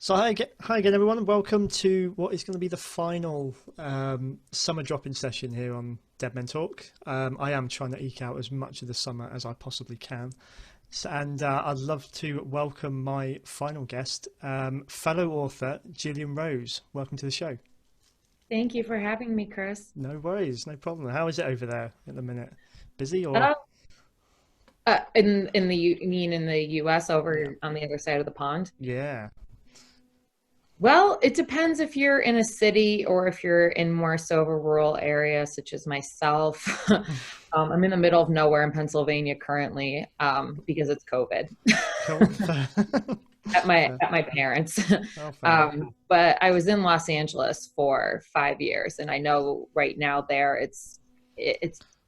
So hi again, everyone, and welcome to what is going to be the final summer drop-in session here on Dead Men Talk. I am trying to eke out as much of the summer as I possibly can, and I'd love to welcome my final guest, fellow author Jillian Rose. Welcome to the show. Thank you for having me, Chris. No worries, no problem. How is it over there at the minute? Busy or? Uh, you mean in the U.S. Yeah. over on the other side of the pond? Yeah. Well, it depends if you're in a city or if you're in more so of a rural area, such as myself. I'm in the middle of nowhere in Pennsylvania currently, because it's COVID Cool. at my Fair. at my parents. Oh, fair enough. But I was in Los Angeles for 5 years, and I know right now there it's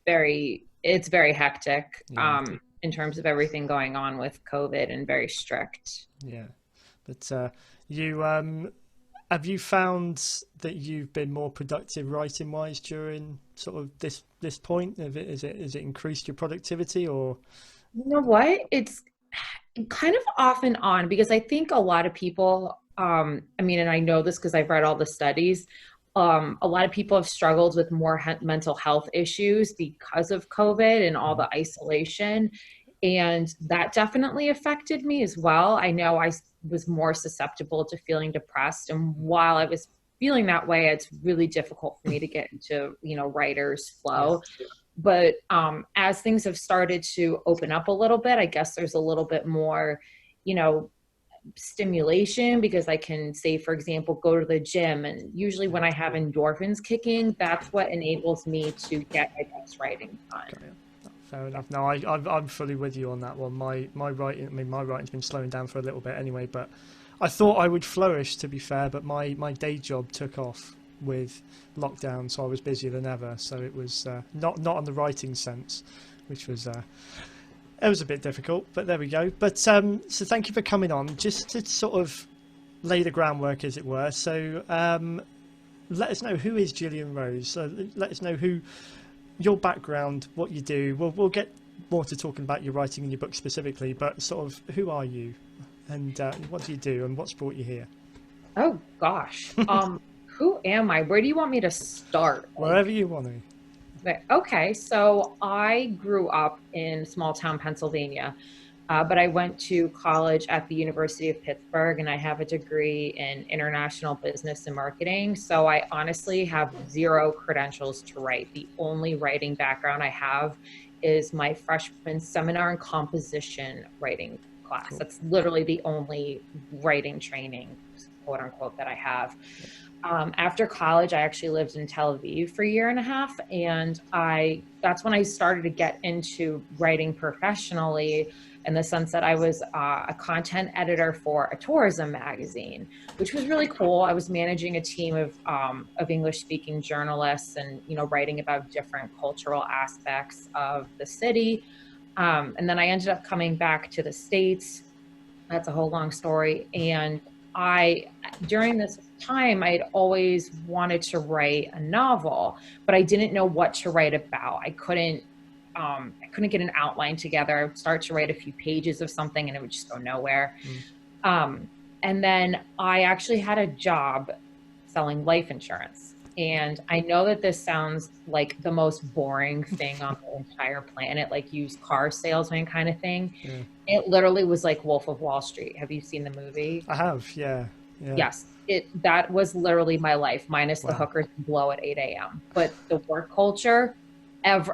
very hectic, Yeah. in terms of everything going on with COVID, and very strict. Yeah. But you have you found that you've been more productive writing wise during sort of this point? Is it increased your productivity or? You know what? It's kind of off and on, because I think a lot of people, I mean, and I know this because I've read all the studies, a lot of people have struggled with more mental health issues because of COVID and all the isolation. And that definitely affected me as well. I know was more susceptible to feeling depressed. And while I was feeling that way, it's really difficult for me to get into, writer's Yeah. flow. But as things have started to open up a little bit, I guess there's a little bit more, you know, stimulation, because I can say, for example, go to the gym. And usually when I have endorphins kicking, that's what enables me to get my best writing done. Okay, yeah. Fair enough. No, I'm fully with you on that one. My writing, I mean, my writing's been slowing down for a little bit anyway. But I thought I would flourish, to be fair. But my day job took off with lockdown, so I was busier than ever. So it was not on the writing sense, which was it was a bit difficult. But there we go. But so thank you for coming on, just to sort of lay the groundwork, as it were. So let us know, who is Jillian Rose. So let us know who your background, what you do. We'll get more to talking about your writing and your book specifically, but sort of who are you, and what do you do, and what's brought you here? Oh gosh. Who am I? Where do you want me to start? Wherever you want to. Okay, so I grew up in small town Pennsylvania, but I went to college at the University of Pittsburgh, and I have a degree in international business and marketing. So I honestly have zero credentials to write. The only writing background I have is my freshman seminar and composition writing class. Cool. That's literally the only writing training, quote unquote, that I have. After college, I actually lived in Tel Aviv for a year and a half, and that's when I started to get into writing professionally, in the sense that I was a content editor for a tourism magazine, which was really cool. I was managing a team of English-speaking journalists, and writing about different cultural aspects of the city. And then I ended up coming back to the States. That's a whole long story. And during this time, I'd always wanted to write a novel, but I didn't know what to write about. I couldn't get an outline together. I would start to write a few pages of something and it would just go nowhere. Mm. And then I actually had a job selling life insurance. And I know that this sounds like the most boring thing on the entire planet, like used car salesman kind of thing. Yeah. It literally was like Wolf of Wall Street. Have you seen the movie? I have, yeah. Yeah. Yes. That was literally my life, minus the Wow. hookers and blow at 8 a.m. But the work culture, as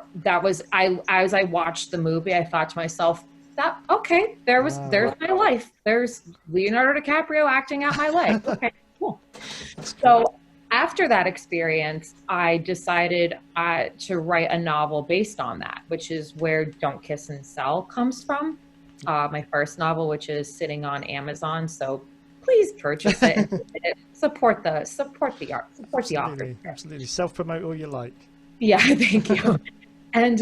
I watched the movie, I thought to myself, that okay, there's Wow. my life. There's Leonardo DiCaprio acting out my life. Okay, cool. That's cool. So after that experience, I decided to write a novel based on that, which is where Don't Kiss and Sell comes from. My first novel, which is sitting on Amazon. So please purchase it. And support the author. Absolutely, absolutely. Self-promote all you like. Yeah, thank you. And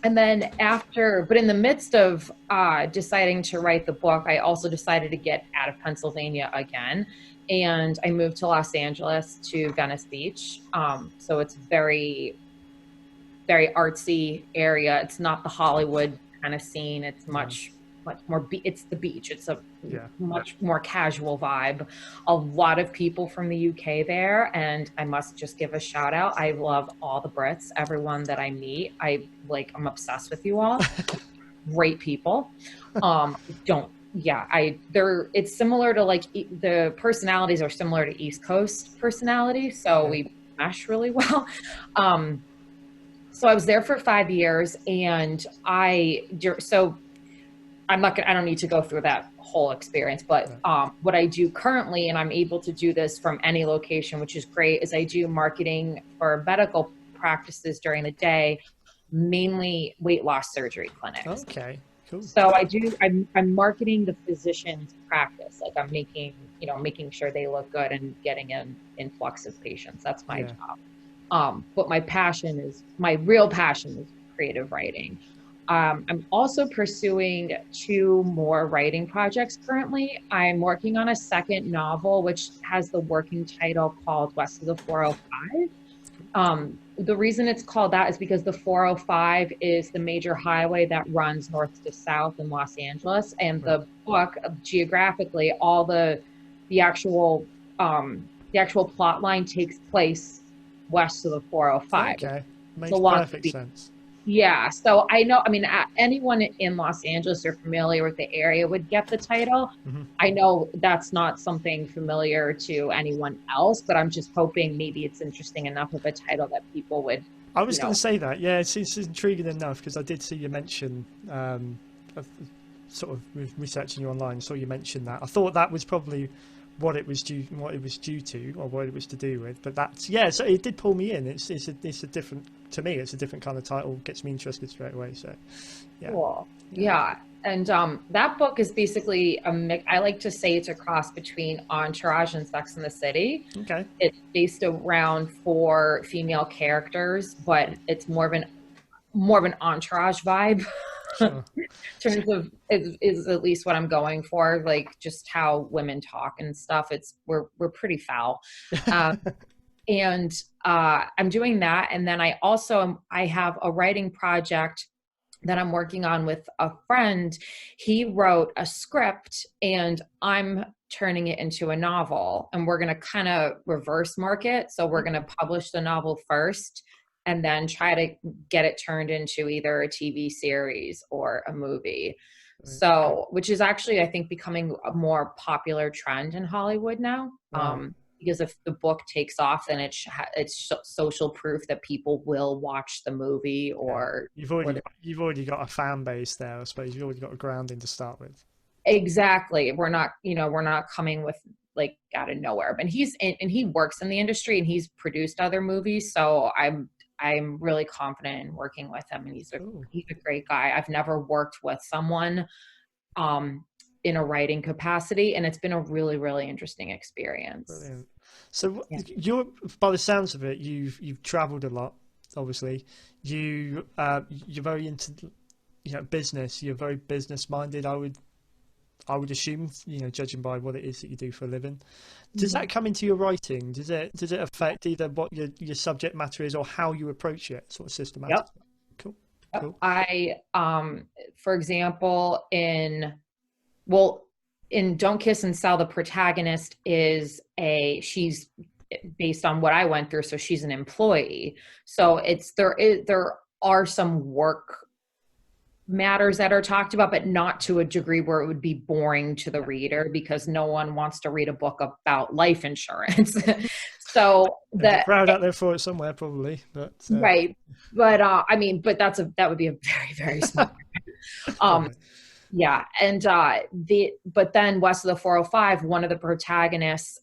then but in the midst of deciding to write the book, I also decided to get out of Pennsylvania again. And I moved to Los Angeles, to Venice Beach. So it's very, very artsy area. It's not the Hollywood kind of scene. It's much more, it's the beach. It's a Yeah. much more casual vibe. A lot of people from the UK there, and I must just give a shout out. I love all the Brits, everyone that I meet. I'm obsessed with you all. Great people. Don't yeah, it's similar to like the personalities are similar to East Coast personalities, so Okay. we mesh really well. Um, so I was there for 5 years, and I don't need to go through that whole experience, but No. what I do currently, and I'm able to do this from any location, which is great, is I do marketing for medical practices during the day, mainly weight loss surgery clinics. Okay. Cool. So I'm marketing the physician's practice. Like I'm making sure they look good and getting an influx of patients. That's my Yeah. job. But my real passion is creative writing. I'm also pursuing 2 more writing projects currently. I'm working on a second novel, which has the working title called West of the 405. The reason it's called that is because the 405 is the major highway that runs north to south in Los Angeles, and Right. the book, geographically, all the actual the actual plot line takes place west of the 405. Okay. It's Makes along perfect sense. yeah, so I know, I mean, anyone in Los Angeles or familiar with the area would get the title. Hmm. I know that's not something familiar to anyone else, but I'm just hoping maybe it's interesting enough of a title that people would, I you was going know, to say that. Yeah, it's intriguing enough because I did see you mention, of sort of researching you online. Saw you mention that. I thought that was probably what it was due to, or what it was to do with. But that's yeah. So it did pull me in. It's a different to me. It's a different kind of title. Gets me interested straight away. So yeah. cool. Yeah. Yeah. And that book is basically a mix. I like to say it's a cross between Entourage and Sex and the City. Okay. It's based around 4 female characters, but it's more of an entourage vibe. Sure. In terms of is at least what I'm going for, like just how women talk and stuff. We're pretty foul. Um, and I'm doing that. And then I have a writing project that I'm working on with a friend. He wrote a script and I'm turning it into a novel, and we're going to kind of reverse market. So we're going to publish the novel first and then try to get it turned into either a TV series or a movie. Right. So, which is actually, I think, becoming a more popular trend in Hollywood now. Right. Because if the book takes off, then it's social proof that people will watch the movie Yeah. or You've already got a fan base there. I suppose you've already got a grounding to start with. exactly. We're not coming with like out of nowhere. And he works in the industry and he's produced other movies, so I'm really confident in working with him, and Cool. he's a great guy. I've never worked with someone um in a writing capacity, and it's been a really, really interesting experience. Brilliant. So Yeah. you're, by the sounds of it, you've travelled a lot. Obviously, you're very into business. You're very business minded. I would assume, judging by what it is that you do for a living. Does that come into your writing? Does it affect either what your subject matter is or how you approach it, sort of systematically? Yep. Cool. Yep. Cool. For example, in Don't Kiss and Sell, the protagonist she's based on what I went through, so she's an employee. So there are some work matters that are talked about, but not to a degree where it would be boring to the reader, because no one wants to read a book about life insurance. So There's a crowd out there for it somewhere, probably. But right, but I mean, but that would be a very, very small. probably. Yeah, and but then West of the 405, one of the protagonists,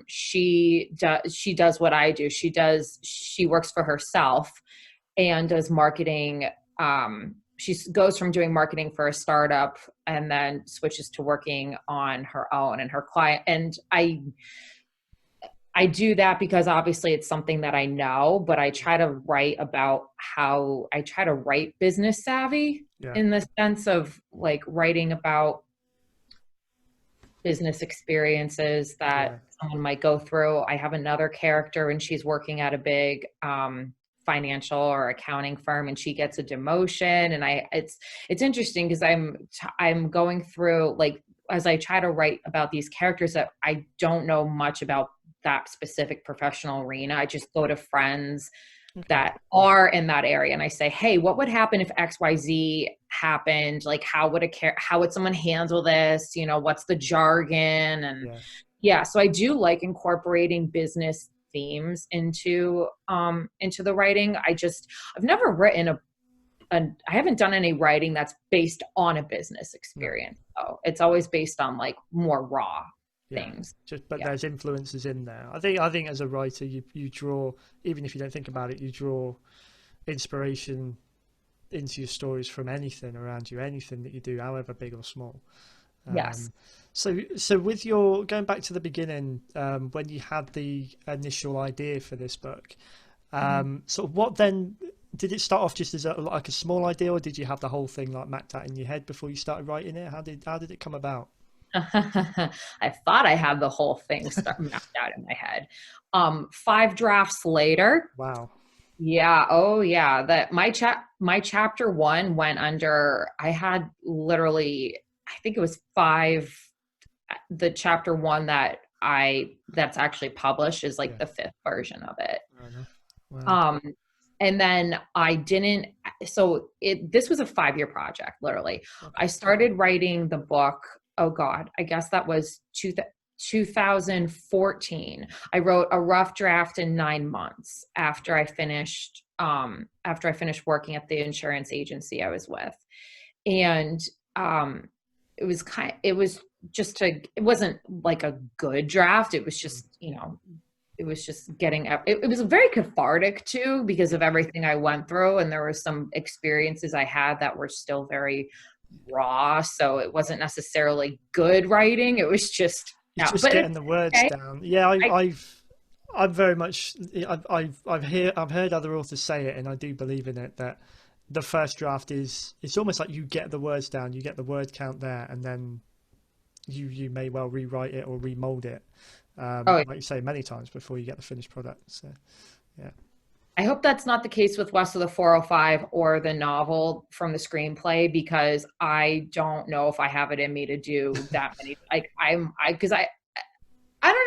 she does what I do. She works for herself and does marketing. She goes from doing marketing for a startup and then switches to working on her own and her client. And I do that because obviously it's something that I know, but I try to write business savvy, Yeah. in the sense of like writing about business experiences that someone might go through. I have another character and she's working at a big financial or accounting firm, and she gets a demotion. And it's interesting because I'm going through, like, as I try to write about these characters that I don't know much about that specific professional arena, I just go to friends that are in that area and I say, hey, what would happen if XYZ happened? Like, how would someone handle this? You know, what's the jargon? And so I do like incorporating business themes into the writing. I've never written I haven't done any writing that's based on a business experience. So it's always based on like more raw things. But there's influences in there. I think as a writer, you draw, even if you don't think about it, you draw inspiration into your stories from anything around you, anything that you do, however big or small. Yes. So with your, going back to the beginning, when you had the initial idea for this book, sort of what then, did it start off just as like a small idea, or did you have the whole thing like mapped out in your head before you started writing it? How did it come about? I thought I had the whole thing mapped out in my head. 5 drafts later. Wow. Yeah. Oh yeah. That my chapter 1 went under, I had literally, I think it was 5. The chapter 1 that's actually published is like the 5th version of it. Wow. And then I didn't, so this was a 5-year project, literally. I started writing the book. Oh God, I guess that was 2014. I wrote a rough draft in 9 months after I finished working at the insurance agency I was with. And it wasn't like a good draft. It was just, it was just it was very cathartic too, because of everything I went through. And there were some experiences I had that were still very raw. So it wasn't necessarily good writing. It was just, getting the words down. Yeah. I'm very much, I've heard other authors say it, and I do believe in it, that the first draft it's almost like you get the words down, you get the word count there, and then you may well rewrite it or remold it. Like you say, many times before you get the finished product. So, yeah. I hope that's not the case with West of the 405 or the novel from the screenplay, because I don't know if I have it in me to do that many. Like I don't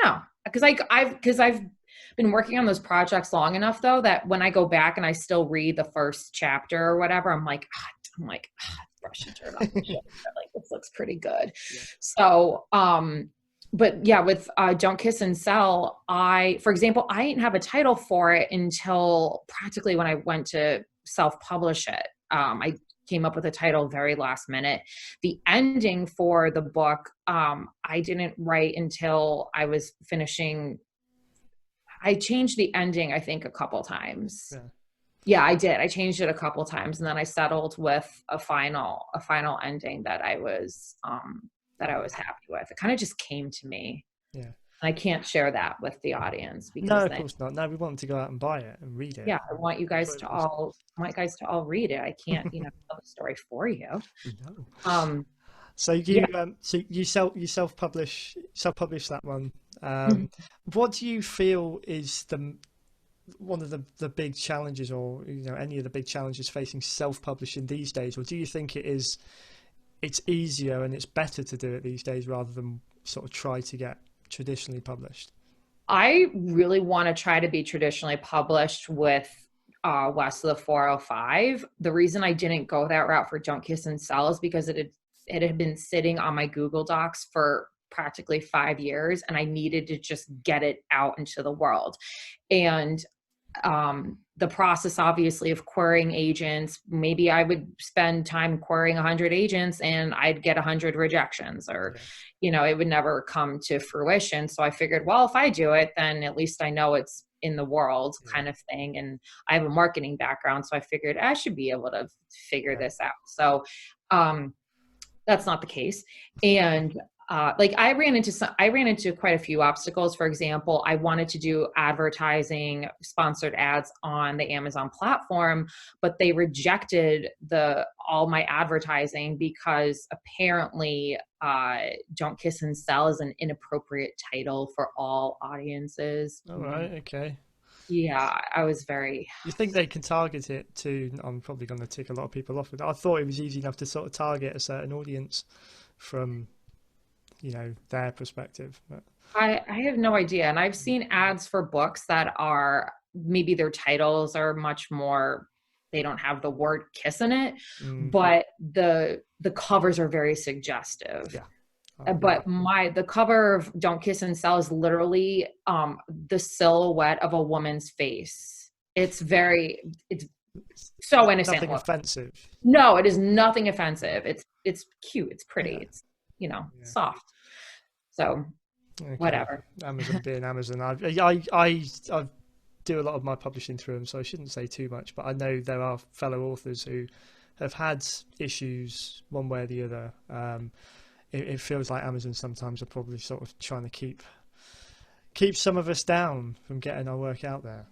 know, because I've been working on those projects long enough though that when I go back and I still read the first chapter or whatever, I'm like, brush and turn off the shit. Like, this looks pretty good. Yeah. So, but yeah, with Don't Kiss and Sell, for example, I didn't have a title for it until practically when I went to self-publish it. I came up with a title very last minute. The ending for the book, I didn't write until I was finishing. I changed the ending, I think, a couple times. Yeah, I did. I changed it a couple times, and then I settled with a final ending that I was happy with. It kind of just came to me. Yeah. I can't share that with the audience because no, of course not. No, we want them to go out and buy it and read it. Yeah, I want you guys to all read it. I can't, tell the story for you. No. So you self-publish that one. What do you feel is one of the big challenges, or any of the big challenges facing self-publishing these days, or do you think it's easier and it's better to do it these days rather than sort of try to get traditionally published? I really want to try to be traditionally published with West of the 405. The reason I didn't go that route for Don't Kiss and Sell is because it had been sitting on my Google Docs for practically 5 years, and I needed to just get it out into the world. And the process, obviously, of querying agents, maybe I would spend time querying 100 agents and I'd get 100 rejections, or, it would never come to fruition. So I figured, well, if I do it, then at least I know it's in the world, kind of thing. And I have a marketing background, so I figured I should be able to figure this out. So that's not the case. And I ran into quite a few obstacles. For example, I wanted to do advertising, sponsored ads on the Amazon platform, but they rejected all my advertising because apparently Don't Kiss and Sell is an inappropriate title for all audiences. All right. Okay. Yeah, I was very... You think they can target it to... I'm probably going to tick a lot of people off with that. I thought it was easy enough to sort of target a certain audience from their perspective. But I have no idea. And I've seen ads for books that are maybe their titles are much more, they don't have the word kiss in it, but the covers are very suggestive. yeah, But the cover of Don't Kiss and Sell is literally the silhouette of a woman's face. It's so innocent. Nothing offensive. No, it is nothing offensive. It's cute. It's pretty. Yeah. It's soft. So whatever. Amazon being Amazon. I do a lot of my publishing through them, so I shouldn't say too much. But I know there are fellow authors who have had issues one way or the other. It feels like Amazon sometimes are probably sort of trying to keep some of us down from getting our work out there.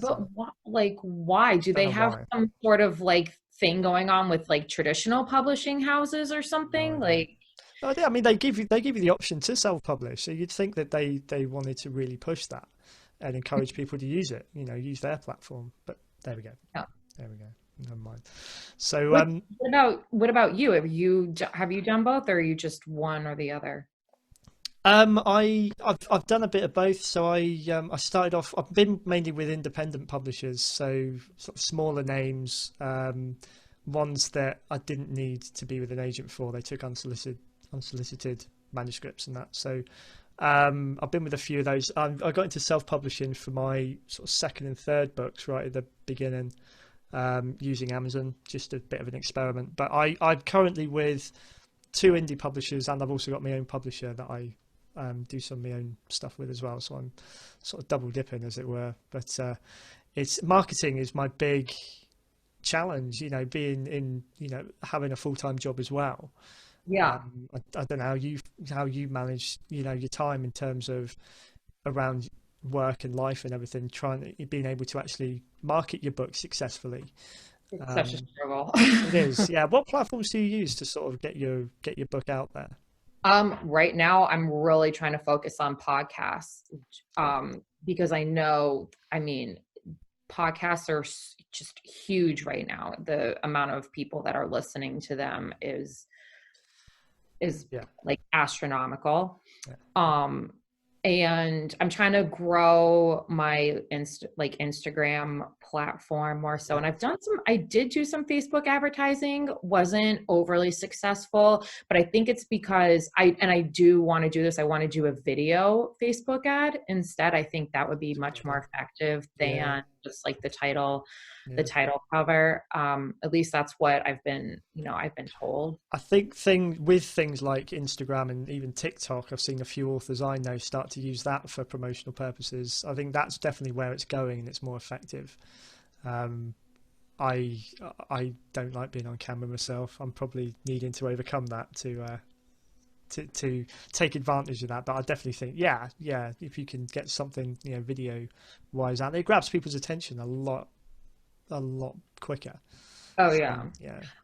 But why do they have some sort of thing going on with traditional publishing houses or something? I mean, they give you the option to self-publish, so you'd think that they wanted to really push that and encourage people to use it, use their platform. But there we go. Yeah. There we go. Never mind. So what about you? Have you done both, or are you just one or the other? I've done a bit of both. So I started off. I've been mainly with independent publishers, so sort of smaller names, ones that I didn't need to be with an agent for. They took unsolicited manuscripts and that. So I've been with a few of those. I got into self-publishing for my sort of second and third books right at the beginning, using Amazon, just a bit of an experiment. But I'm currently with 2 indie publishers, and I've also got my own publisher that I do some of my own stuff with as well. So I'm sort of double dipping, as it were. But it's marketing is my big challenge, being in, having a full-time job as well. Yeah. I don't know how you manage, your time in terms of around work and life and everything, being able to actually market your book successfully. It's such a struggle. It is. Yeah. What platforms do you use to sort of get your book out there? Right now I'm really trying to focus on podcasts, because I mean, podcasts are just huge right now. The amount of people that are listening to them is astronomical. Yeah. And I'm trying to grow my Instagram platform more so. And I did do some Facebook advertising, wasn't overly successful, but I think it's because I do want to do this. I want to do a video Facebook ad instead. I think that would be much more effective than just the title cover. At least that's what I've been told. I think with things like Instagram and even TikTok, I've seen a few authors I know start to use that for promotional purposes. I think that's definitely where it's going, and it's more effective. I don't like being on camera myself. I'm probably needing to overcome that to take advantage of that. But I definitely think, if you can get something, video wise out there, it grabs people's attention a lot quicker. Oh yeah.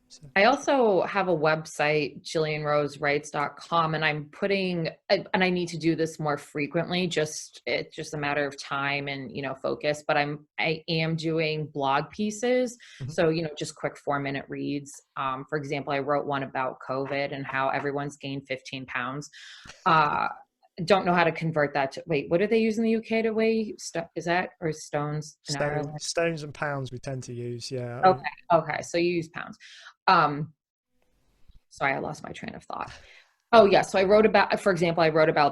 So. I also have a website, JillianRoseWrites.com, and and I need to do this more frequently. It's just a matter of time and, focus, but I am doing blog pieces. Mm-hmm. So, just quick 4-minute reads. For example, I wrote one about COVID and how everyone's gained 15 pounds. Don't know how to convert that to, what do they use in the UK to weigh? Is that, or stones? Stones and pounds we tend to use. Yeah. Okay. So you use pounds. Sorry, I lost my train of thought. Oh yeah. So I wrote about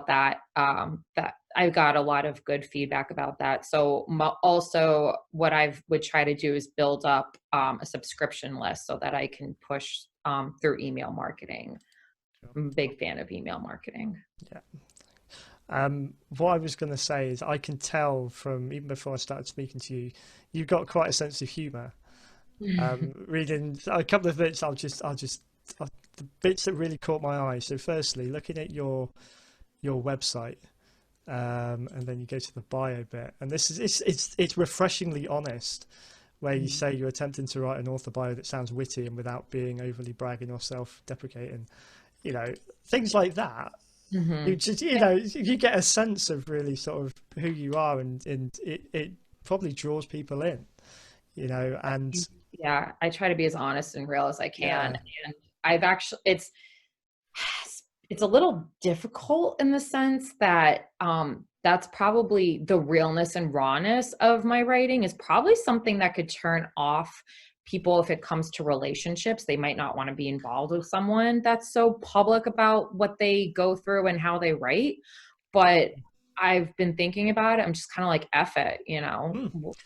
that, that I got a lot of good feedback about that. So also what I would try to do is build up a subscription list so that I can push through email marketing. I'm a big fan of email marketing. Yeah. What I was going to say is I can tell from even before I started speaking to you, you've got quite a sense of humour. Reading a couple of bits, the bits that really caught my eye. So firstly, looking at your website, and then you go to the bio bit, and this is it's refreshingly honest, where you say you're attempting to write an author bio that sounds witty and without being overly bragging or self-deprecating, things like that. Mm-hmm. You just, you get a sense of really sort of who you are, and it probably draws people in, and I try to be as honest and real as I can. And I've actually, it's a little difficult in the sense that that's probably the realness and rawness of my writing is probably something that could turn off people if it comes to relationships. They might not want to be involved with someone that's so public about what they go through and how they write. But I've been thinking about it. I'm just kind of like, F it, you know.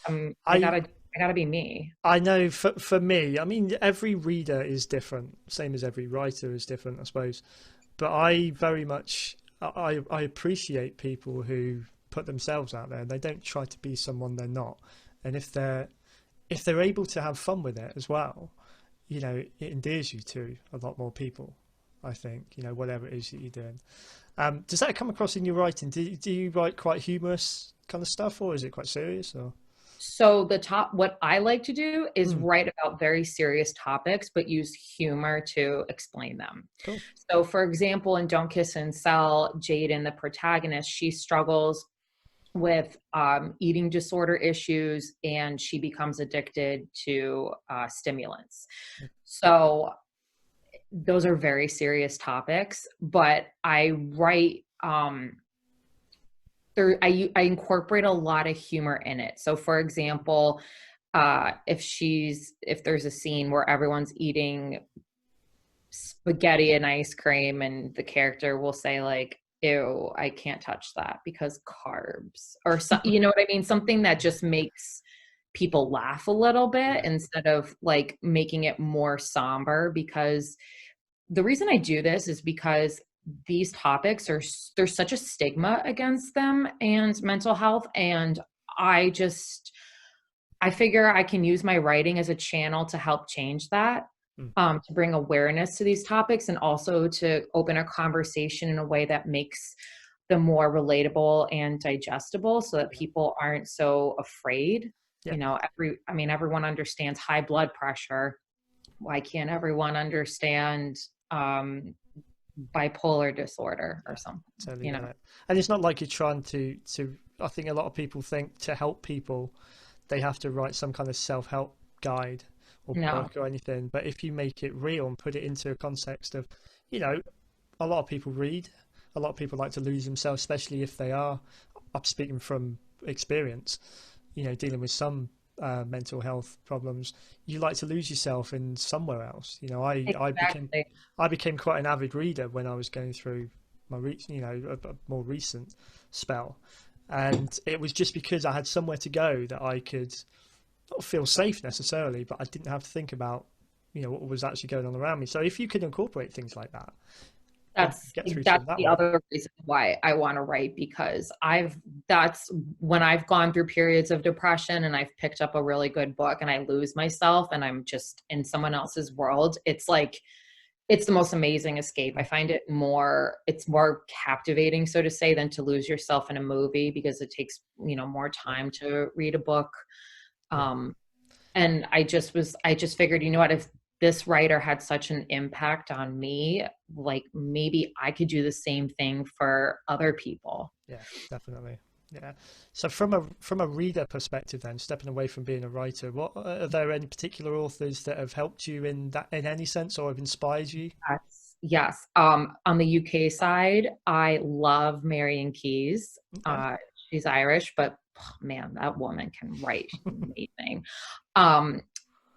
Hmm. I I gotta be me. I know for me, I mean, every reader is different, same as every writer is different, I suppose. But I very much I appreciate people who put themselves out there. They don't try to be someone they're not. And if they're able to have fun with it as well, you know, it endears you to a lot more people, I think, you know, whatever it is that you're doing. Does that come across in your writing? Do you write quite humorous kind of stuff, or is it quite serious? Or So what I like to do is Hmm, write about very serious topics, but use humor to explain them. cool. So for example, in Don't Kiss and Sell, Jaden, the protagonist, she struggles with eating disorder issues and she becomes addicted to stimulants. So those are very serious topics, but I write I incorporate a lot of humor in it. So for example, if there's a scene where everyone's eating spaghetti and ice cream and the character will say like, ew, I can't touch that because carbs, or so, you know what I mean? Something that just makes people laugh a little bit Yeah. instead of like making it more somber. Because the reason I do this is because these topics there's such a stigma against them and mental health. And I just, I figure I can use my writing as a channel to help change that, Mm, to bring awareness to these topics and also to open a conversation in a way that makes them more relatable and digestible so that yeah. people aren't so afraid. Yeah. You know, I mean, everyone understands high blood pressure. Why can't everyone understand bipolar disorder or Yeah, something, totally you get know? it. And it's not like you're trying to. I think a lot of people think to help people, they have to write some kind of self-help guide or No, book or anything. But if you make it real and put it into a context of, you know, a lot of people read, a lot of people like to lose themselves, especially if they are. I'm speaking from experience, you know, dealing with some mental health problems. You like to lose yourself in somewhere else. You know, exactly. I became quite an avid reader when I was going through my you know, a more recent spell, and it was just because I had somewhere to go that I could not feel safe necessarily, but I didn't have to think about, you know, what was actually going on around me. So if you could incorporate things like that and get through to That's them that the way. other reason why I want to write, because that's when I've gone through periods of depression and I've picked up a really good book and I lose myself and I'm just in someone else's world. It's like, it's the most amazing escape. I find it's more captivating, so to say, than to lose yourself in a movie because it takes, you know, more Yeah, time to read a book. yeah, Um, and I just figured, you know what, if this writer had such an impact on me, like maybe I could do the same thing for other people. yeah, definitely. Yeah. So from a reader perspective, then stepping away from being a writer, what are there any particular authors that have helped you in that in any sense or have inspired you? Yes, yes. On the UK side, I love Marian Keyes. Okay. She's Irish, but oh, man, that woman can write. She's amazing. Um,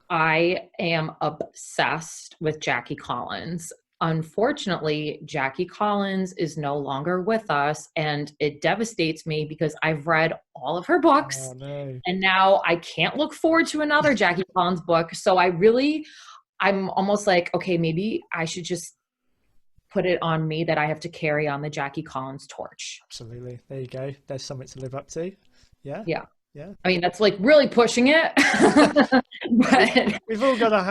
I am obsessed with Jackie Collins. Unfortunately, Jackie Collins is no longer with us, and it devastates me because I've read all of her books, Oh no. and now I can't look forward to another Jackie Collins book. So I'm almost like, okay, maybe I should just put it on me that I have to carry on the Jackie Collins torch. Absolutely. There you go. There's something to live up to. Yeah. Yeah. Yeah. I mean, that's like really pushing it. We, But we're all gonna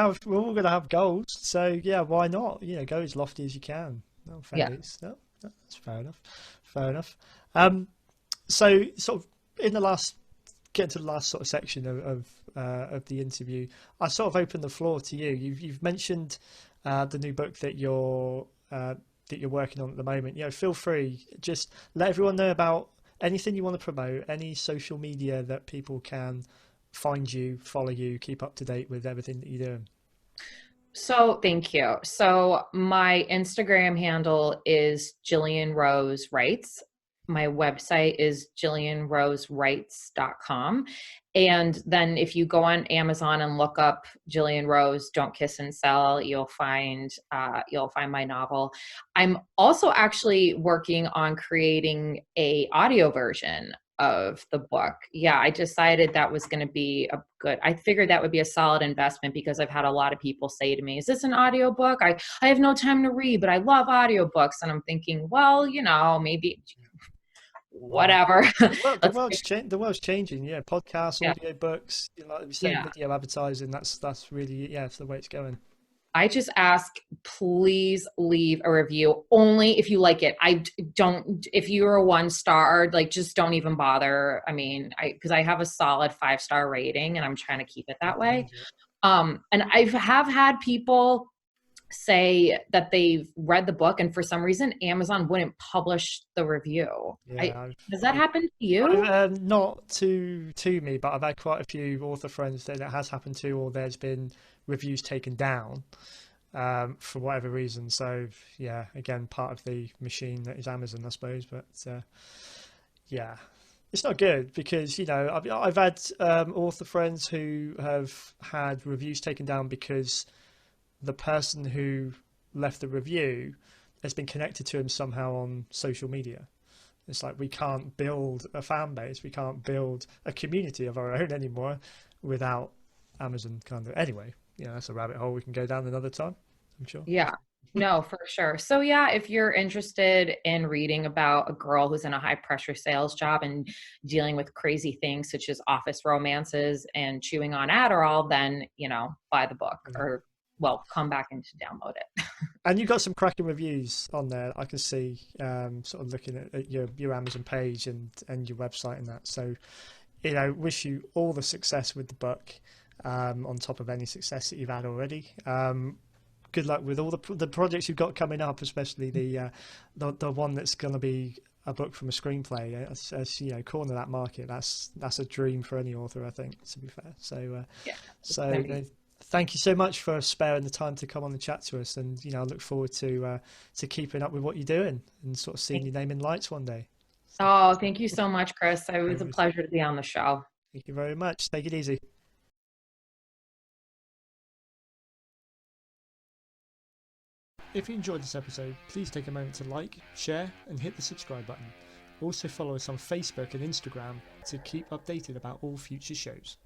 have goals. So yeah, why not? You know, go as lofty as you can. No, fair yeah. dues. No, that's fair enough. Fair enough. Um, so sort of in the last getting to the last sort of section of the interview, I sort of open the floor to you. You've mentioned the new book that you're working on at the moment. You know, feel free, just let everyone know about anything you want to promote, any social media that people can find you, follow you, keep up to date with everything that you're doing. So thank you. So my Instagram handle is Jillian Rose Writes. My website is jillianrosewrites.com. And then if you go on Amazon and look up Jillian Rose, Don't Kiss and Sell, you'll find my novel. I'm also actually working on creating a audio version of the book. Yeah, I decided that was going to be I figured that would be a solid investment because I've had a lot of people say to me, is this an audiobook? I have no time to read, but I love audiobooks. And I'm thinking, well, maybe Why not? whatever. Let's The world's changing. Yeah, podcasts, yeah, audio books, like we said, yeah. video advertising. That's really, yeah, it's the way it's going. I just ask, please leave a review only if you like it. Don't, if you're a 1 star, like just don't even bother. I mean, because I have a solid 5 star rating and I'm trying to keep it that way. Amazing. And I have had people say that they've read the book and for some reason Amazon wouldn't publish the review. Yeah, Does that happen to you? not to me, but I've had quite a few author friends that it has happened to, or there's been reviews taken down for whatever reason. So yeah, again, part of the machine that is Amazon, I suppose. But yeah, it's not good because I've had author friends who have had reviews taken down because the person who left the review has been connected to him somehow on social media. It's like we can't build a fan base, we can't build a community of our own anymore without Amazon kind of. Anyway, that's a rabbit hole we can go down another time, I'm sure. Yeah. No, for sure. So yeah, if you're interested in reading about a girl who's in a high pressure sales job and dealing with crazy things such as office romances and chewing on Adderall, then, buy the book Yeah. or well, come back and to download it. And you've got some cracking reviews on there. I can see, sort of looking at your Amazon page and your website and that. So, wish you all the success with the book, on top of any success that you've had already. Good luck with all the projects you've got coming up, especially the one that's going to be a book from a screenplay. As corner that market. That's a dream for any author, I think. To be fair, so Yeah. thank you so much for sparing the time to come on and chat to us. And I look forward to keeping up with what you're doing and sort of seeing your name in lights one day. Oh, thank you so much, Chris. It was a pleasure to be on the show. Thank you very much. Take it easy. If you enjoyed this episode, please take a moment to like, share, and hit the subscribe button. Also follow us on Facebook and Instagram to keep updated about all future shows.